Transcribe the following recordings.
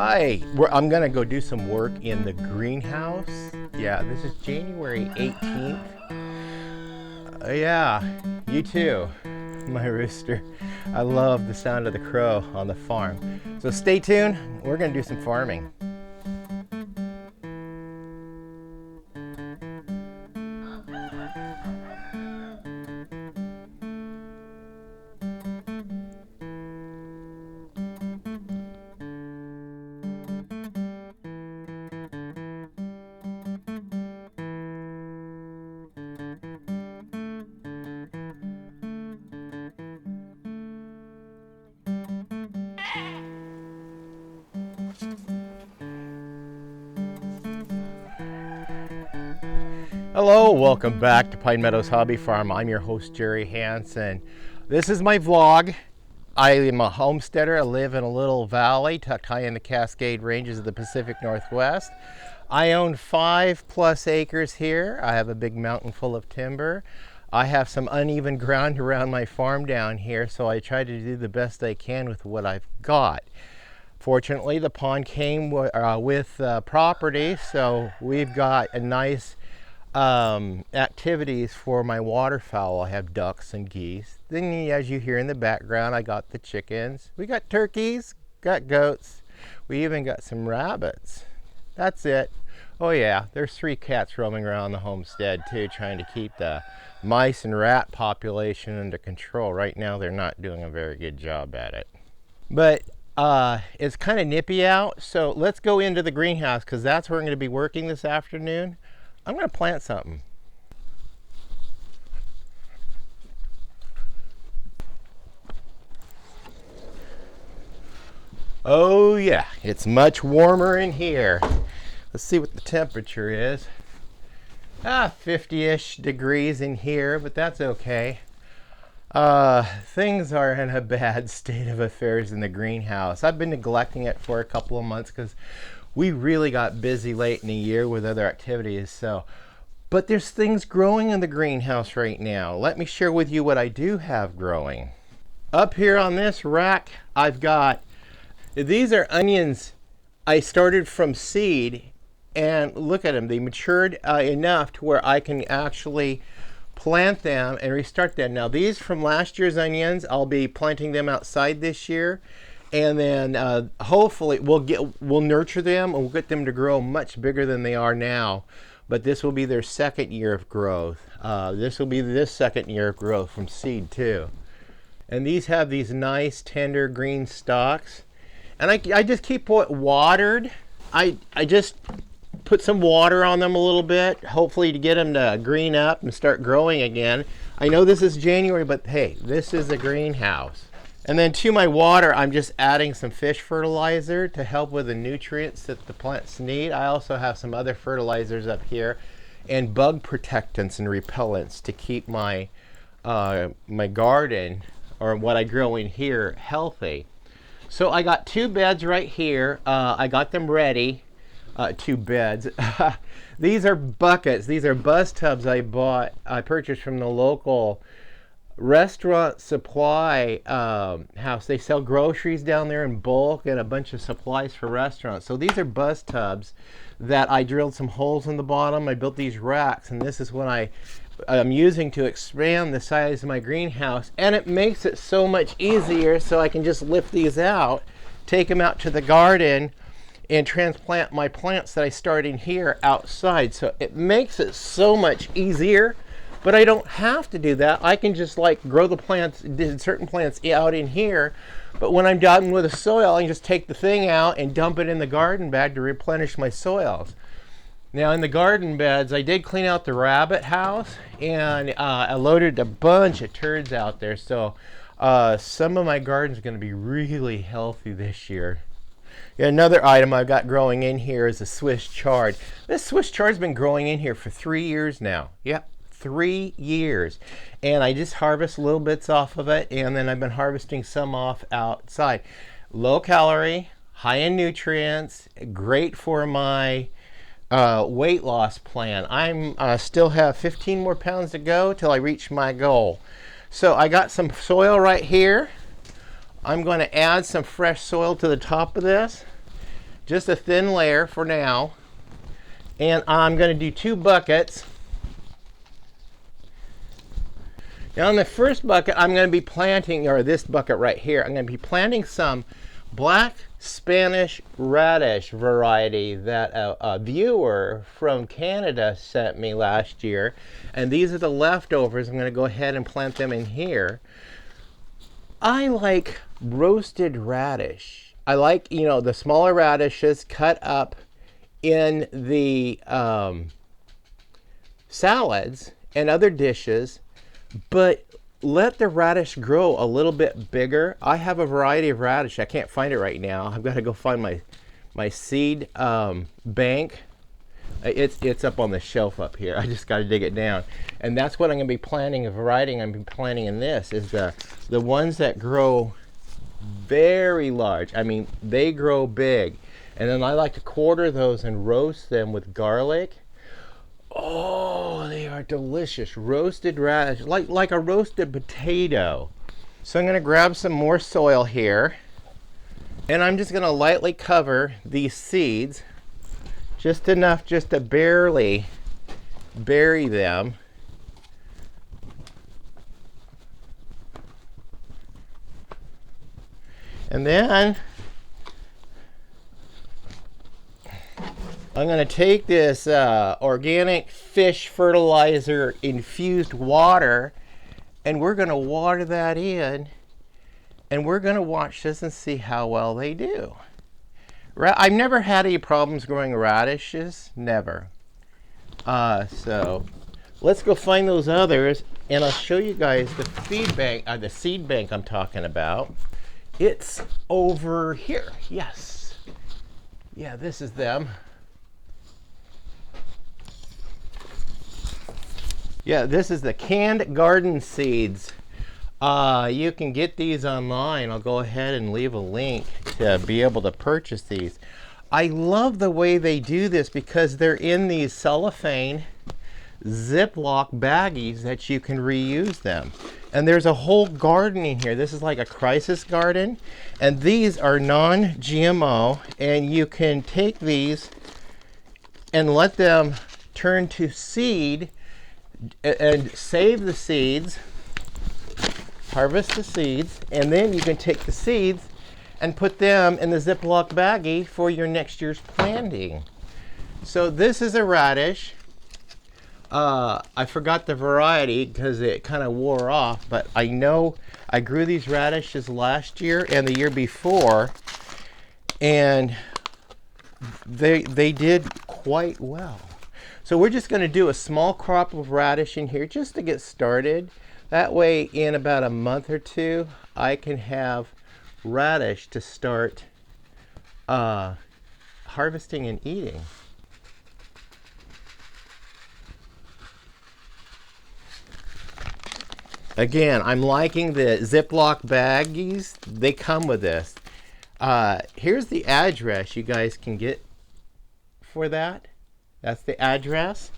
Hi, I'm gonna go do some work in the greenhouse. Yeah, this is January 18th. Yeah, you too, my rooster. I love the sound of the crow on the farm. So stay tuned, we're gonna do some farming. Hello, welcome back to Pine Meadows Hobby Farm. I'm your host, Jerry Hansen. This is my vlog. I am a homesteader. I live in a little valley tucked high in the Cascade Ranges of the Pacific Northwest. I own 5+ acres here. I have a big mountain full of timber. I have some uneven ground around my farm down here, so I try to do the best I can with what I've got. Fortunately, the pond came with property, so we've got a nice activities for my waterfowl. I have ducks and geese. Then, as you hear in the background, I got the chickens. We got turkeys, got goats. We even got some rabbits. That's it. Oh yeah, there's 3 cats roaming around the homestead too, trying to keep the mice and rat population under control. Right now, they're not doing a very good job at it. But it's kind of nippy out, so let's go into the greenhouse because that's where I'm going to be working this afternoon. I'm going to plant something. Oh yeah, it's much warmer in here. Let's see what the temperature is. 50-ish degrees in here, but that's okay. Things are in a bad state of affairs in the greenhouse. I've been neglecting it for a couple of months because we really got busy late in the year with other activities. But there's things growing in the greenhouse right now. Let me share with you what I do have growing. Up here on this rack, I've got, these are onions I started from seed, and look at them. They matured enough to where I can actually plant them and restart them. Now these from last year's onions, I'll be planting them outside this year. And then hopefully we'll nurture them and we'll get them to grow much bigger than they are now. But this will be their second year of growth. This will be this second year of growth from seed too. And these have these nice tender green stalks. And I just keep it watered. I just put some water on them a little bit, hopefully to get them to green up and start growing again. I know this is January, but hey, this is a greenhouse. And then to my water, I'm just adding some fish fertilizer to help with the nutrients that the plants need. I also have some other fertilizers up here and bug protectants and repellents to keep my my garden, or what I grow in here, healthy. So I got 2 beds right here. I got them ready. 2 beds. These are buckets. These are buzz tubs I purchased from the local restaurant supply house. They sell groceries down there in bulk and a bunch of supplies for restaurants. So these are buzz tubs that I drilled some holes in the bottom. I built these racks, and this is what I'm using to expand the size of my greenhouse. And it makes it so much easier, so I can just lift these out, take them out to the garden, and transplant my plants that I start in here outside. So it makes it so much easier. But I don't have to do that. I can just grow the plants, certain plants out in here. But when I'm done with the soil, I can just take the thing out and dump it in the garden bag to replenish my soils. Now in the garden beds, I did clean out the rabbit house, and I loaded a bunch of turds out there. So some of my garden's going to be really healthy this year. Another item I've got growing in here is a Swiss chard. This Swiss chard's been growing in here for 3 years now. Yep. 3 years, and I just harvest little bits off of it, and then I've been harvesting some off outside. Low calorie, high in nutrients, great for my weight loss plan. I still have 15 more pounds to go till I reach my goal. So I got some soil right here. I'm going to add some fresh soil to the top of this. just a thin layer for now. And I'm going to do 2 buckets. Now in the first bucket, I'm going to be planting, or this bucket right here, I'm going to be planting some black Spanish radish variety that a viewer from Canada sent me last year. And these are the leftovers. I'm going to go ahead and plant them in here. I like roasted radish. I like, the smaller radishes cut up in the salads and other dishes, but let the radish grow a little bit bigger. I have a variety of radish. I can't find it right now. I've got to go find my seed bank. It's up on the shelf up here. I just got to dig it down. And that's what I'm going to be planting, a variety I'm going to be planting in this, is the ones that grow very large. I mean, they grow big. And then I like to quarter those and roast them with garlic. Oh, they are delicious. Roasted radish, like a roasted potato. So I'm going to grab some more soil here. And I'm just going to lightly cover these seeds. Just enough just to barely bury them. And then I'm going to take this organic fish fertilizer infused water, and we're going to water that in, and we're going to watch this and see how well they do. I've never had any problems growing radishes, never. So let's go find those others, and I'll show you guys the the seed bank I'm talking about. It's over here. Yes. Yeah, this is them. Yeah, this is the canned garden seeds. You can get these online. I'll go ahead and leave a link to be able to purchase these. I love the way they do this because they're in these cellophane Ziploc baggies that you can reuse them. And there's a whole garden in here. This is like a crisis garden. And these are non-GMO. And you can take these and let them turn to seed and save the seeds. Harvest the seeds, and then you can take the seeds and put them in the Ziploc baggie for your next year's planting. So this is a radish. I forgot the variety because it kind of wore off, but I know I grew these radishes last year and the year before, and they did quite well. So we're just going to do a small crop of radish in here just to get started. That way, in about a month or 2, I can have radish to start harvesting and eating. Again, I'm liking the Ziploc baggies. They come with this. Here's the address you guys can get for that. That's the address.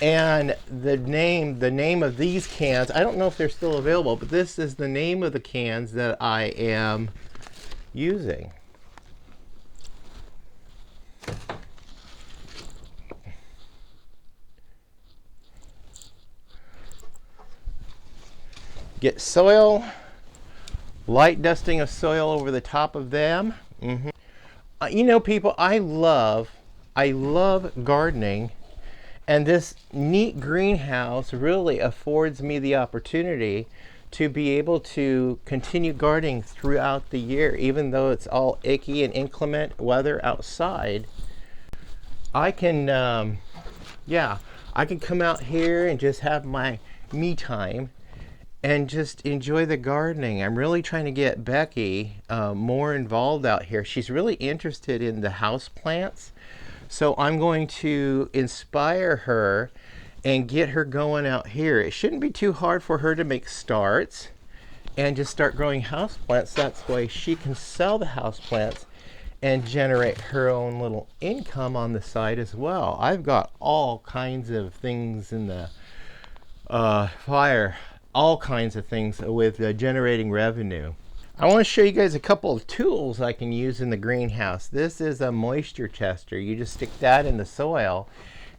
And the name of these cans, I don't know if they're still available, but this is the name of the cans that I am using. Get soil, light dusting of soil over the top of them. People, I love gardening. And this neat greenhouse really affords me the opportunity to be able to continue gardening throughout the year, even though it's all icky and inclement weather outside. I can, I can come out here and just have my me time and just enjoy the gardening. I'm really trying to get Becky more involved out here. She's really interested in the house plants. So I'm going to inspire her and get her going out here. It shouldn't be too hard for her to make starts and just start growing houseplants. That's why she can sell the houseplants and generate her own little income on the side as well. I've got all kinds of things in the fire, all kinds of things with generating revenue. I want to show you guys a couple of tools I can use in the greenhouse. This is a moisture tester. You just stick that in the soil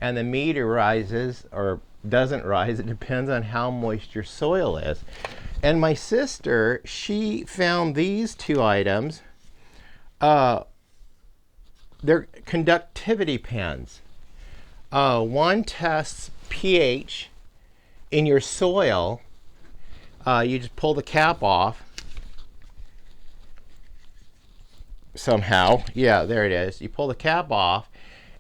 and the meter rises or doesn't rise. It depends on how moist your soil is. And my sister, she found these two items. They're conductivity pens. One tests pH in your soil. You just pull the cap off. Somehow, yeah, there it is. You pull the cap off,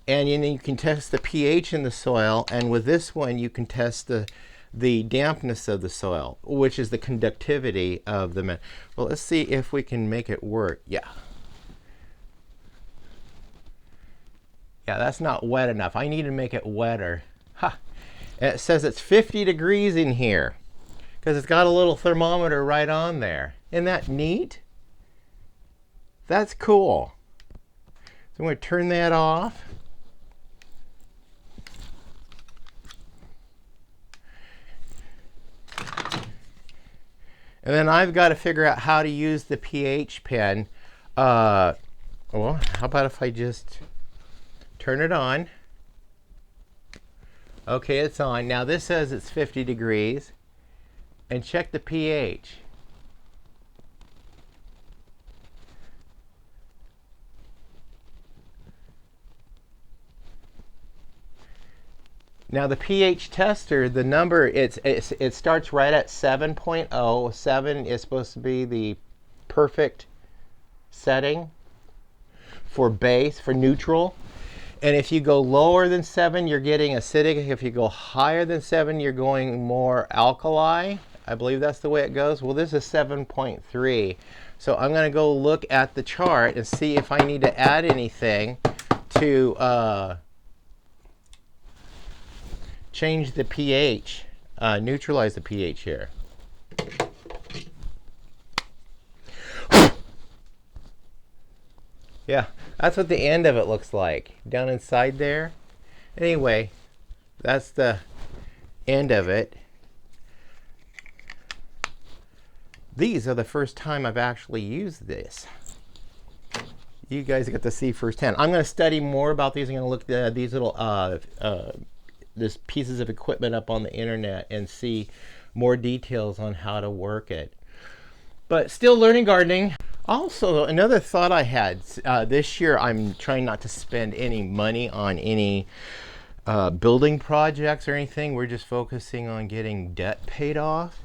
and then you can test the pH in the soil. And with this one, you can test the dampness of the soil, which is the conductivity of the men. Well, let's see if we can make it work. Yeah, that's not wet enough. I need to make it wetter. Ha! It says it's 50 degrees in here because it's got a little thermometer right on there. Isn't that neat? That's cool. So I'm going to turn that off. And then I've got to figure out how to use the pH pen. Well, how about if I just turn it on? Okay, it's on. Now this says it's 50 degrees. And check the pH. Now the pH tester, the number, it starts right at 7.0. 7 is supposed to be the perfect setting for base, for neutral. And if you go lower than 7, you're getting acidic. If you go higher than 7, you're going more alkali. I believe that's the way it goes. Well, this is 7.3. So I'm going to go look at the chart and see if I need to add anything to change the pH, neutralize the pH here. Yeah, that's what the end of it looks like, down inside there. Anyway, that's the end of it. These are the first time I've actually used this. You guys get to see firsthand. I'm going to study more about these. I'm going to look at these little this pieces of equipment up on the internet and see more details on how to work it. But still learning gardening. Also, another thought I had, this year I'm trying not to spend any money on any building projects or anything. We're just focusing on getting debt paid off.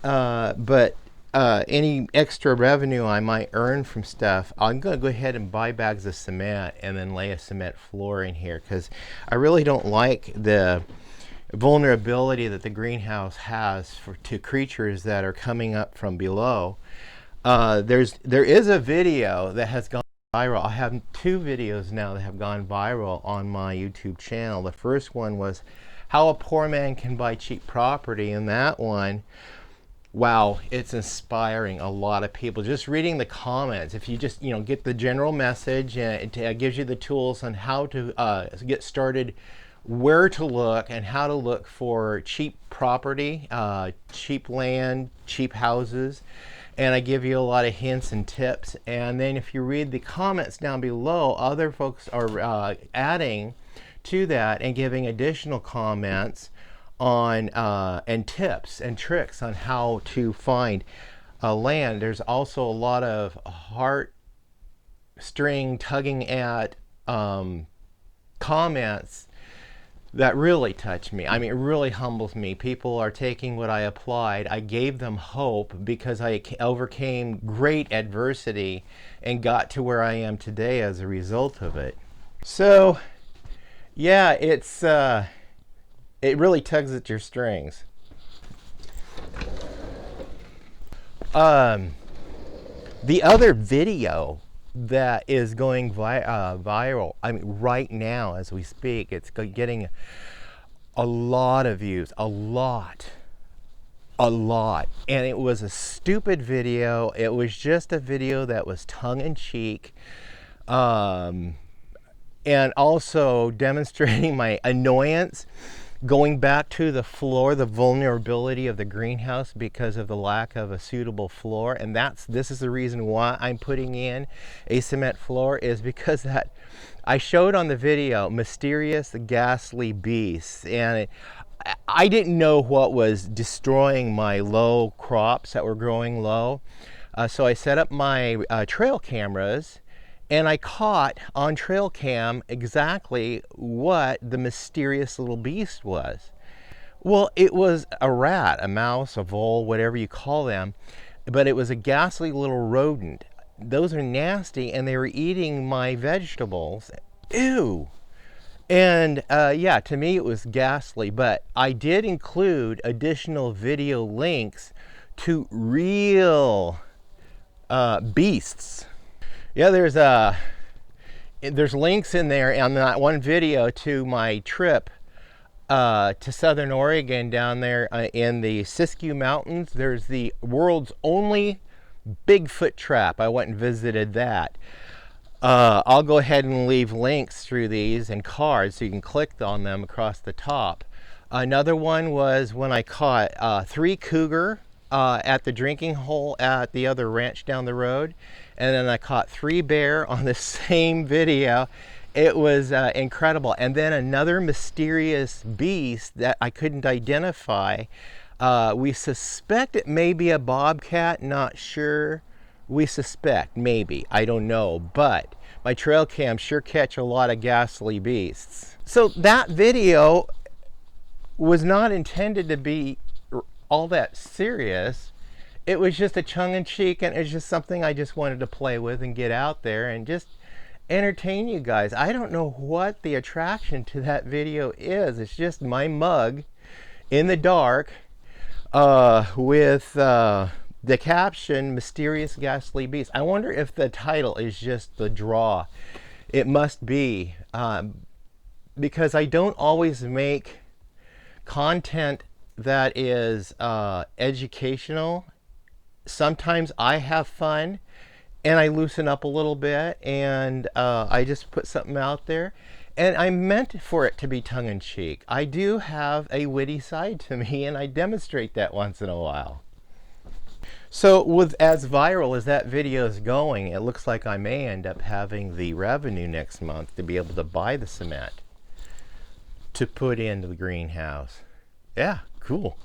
But any extra revenue I might earn from stuff, I'm going to go ahead and buy bags of cement and then lay a cement floor in here, because I really don't like the vulnerability that the greenhouse has to creatures that are coming up from below. There is a video that has gone viral. I have 2 videos now that have gone viral on my YouTube channel. The first one was how a poor man can buy cheap property, and that one, wow, it's inspiring a lot of people. Just reading the comments, if you just get the general message, and it gives you the tools on how to get started, where to look, and how to look for cheap property, cheap land, cheap houses. And I give you a lot of hints and tips. And then if you read the comments down below, other folks are adding to that and giving additional comments on and tips and tricks on how to find land. There's also a lot of heartstring tugging at comments that really touch me. I mean, it really humbles me. People are taking what I applied. I gave them hope because I overcame great adversity and got to where I am today as a result of it. So, yeah, it really tugs at your strings. The other video that is going viral, I mean, right now as we speak, it's getting a lot of views, a lot, and it was a stupid video. It was just a video that was tongue-in-cheek, and also demonstrating my annoyance going back to the floor, the vulnerability of the greenhouse because of the lack of a suitable floor. And this is the reason why I'm putting in a cement floor, is because that I showed on the video mysterious ghastly beasts, and I didn't know what was destroying my low crops that were growing low. So I set up my trail cameras, and I caught on trail cam exactly what the mysterious little beast was. Well, it was a rat, a mouse, a vole, whatever you call them, but it was a ghastly little rodent. Those are nasty, and they were eating my vegetables. Ew. And yeah, to me it was ghastly, but I did include additional video links to real beasts. Yeah, there's links in there on that one video to my trip to Southern Oregon, down there in the Siskiyou Mountains. There's the world's only Bigfoot trap. I went and visited that. I'll go ahead and leave links through these and cards so you can click on them across the top. Another one was when I caught 3 cougar at the drinking hole at the other ranch down the road, and then I caught 3 bear on the same video. It was incredible. And then another mysterious beast that I couldn't identify. We suspect it may be a bobcat, not sure. We suspect, maybe, I don't know, but my trail cams sure catch a lot of ghastly beasts. So that video was not intended to be all that serious. It was just a tongue-in-cheek, and it's just something I just wanted to play with and get out there and just entertain you guys. I don't know what the attraction to that video is. It's just my mug in the dark with the caption, Mysterious Ghastly Beast. I wonder if the title is just the draw. It must be, because I don't always make content that is educational. Sometimes I have fun and I loosen up a little bit, and I just put something out there. And I meant for it to be tongue-in-cheek. I do have a witty side to me, and I demonstrate that once in a while. So with as viral as that video is going, it looks like I may end up having the revenue next month to be able to buy the cement to put into the greenhouse. Yeah, cool.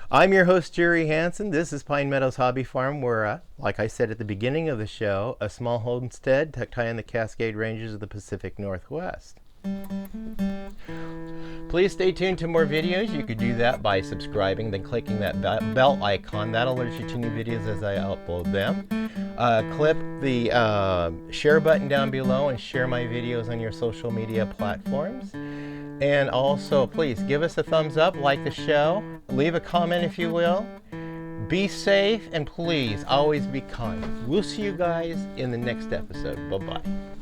I'm your host, Jerry Hansen. This is Pine Meadows Hobby Farm, where, like I said at the beginning of the show, a small homestead tucked high in the Cascade Ranges of the Pacific Northwest. Please stay tuned to more videos. You could do that by subscribing, then clicking that bell icon. That alerts you to new videos as I upload them. Click the share button down below and share my videos on your social media platforms. And also, please give us a thumbs up, like the show, leave a comment if you will. Be safe, and please always be kind. We'll see you guys in the next episode. Bye-bye.